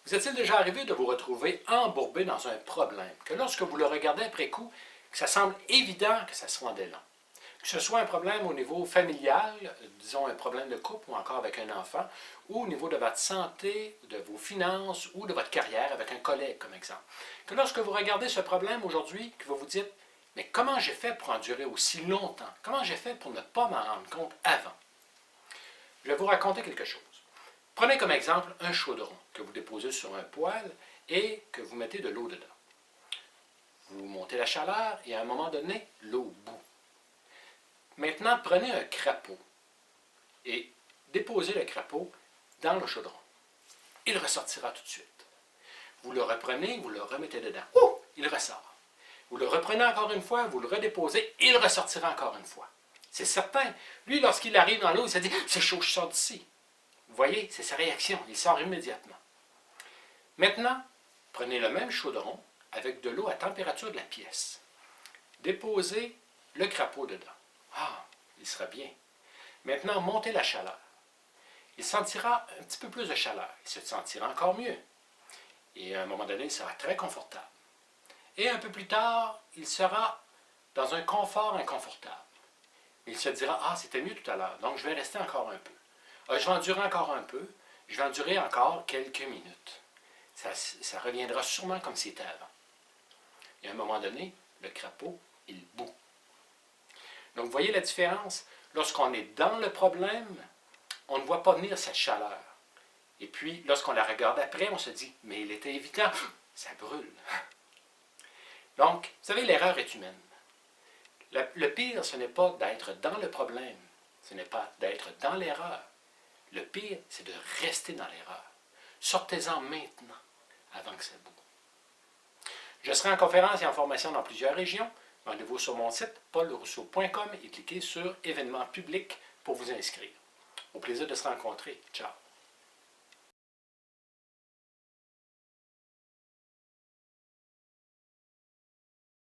Vous est-il déjà arrivé de vous retrouver embourbé dans un problème, que lorsque vous le regardez après coup, que ça semble évident que ça se rendait là? Que ce soit un problème au niveau familial, disons un problème de couple ou encore avec un enfant, ou au niveau de votre santé, de vos finances ou de votre carrière avec un collègue, comme exemple. Que lorsque vous regardez ce problème aujourd'hui, que vous vous dites, mais comment j'ai fait pour endurer aussi longtemps? Comment j'ai fait pour ne pas m'en rendre compte avant? Je vais vous raconter quelque chose. Prenez comme exemple un chaudron que vous déposez sur un poêle et que vous mettez de l'eau dedans. Vous montez la chaleur et à un moment donné, l'eau bout. Maintenant, prenez un crapaud et déposez le crapaud dans le chaudron. Il ressortira tout de suite. Vous le reprenez, vous le remettez dedans. Oh, il ressort. Vous le reprenez encore une fois, vous le redéposez, il ressortira encore une fois. C'est certain. Lui, lorsqu'il arrive dans l'eau, il se dit « c'est chaud, je sors d'ici ». Vous voyez, c'est sa réaction. Il sort immédiatement. Maintenant, prenez le même chaudron avec de l'eau à température de la pièce. Déposez le crapaud dedans. Ah, il sera bien. Maintenant, montez la chaleur. Il sentira un petit peu plus de chaleur. Il se sentira encore mieux. Et à un moment donné, il sera très confortable. Et un peu plus tard, il sera dans un confort inconfortable. Il se dira « Ah, c'était mieux tout à l'heure, donc je vais rester encore un peu. Je vais endurer encore un peu, je vais endurer encore quelques minutes. Ça reviendra sûrement comme c'était avant. » Et à un moment donné, le crapaud, il bout. Donc, vous voyez la différence? Lorsqu'on est dans le problème, on ne voit pas venir cette chaleur. Et puis, lorsqu'on la regarde après, on se dit « Mais il était évident, ça brûle. » Donc, vous savez, l'erreur est humaine. Le pire, ce n'est pas d'être dans le problème, ce n'est pas d'être dans l'erreur. Le pire, c'est de rester dans l'erreur. Sortez-en maintenant, avant que ça boue. Je serai en conférence et en formation dans plusieurs régions. Rendez-vous sur mon site paulrousseau.com et cliquez sur « Événements publics » pour vous inscrire. Au plaisir de se rencontrer. Ciao!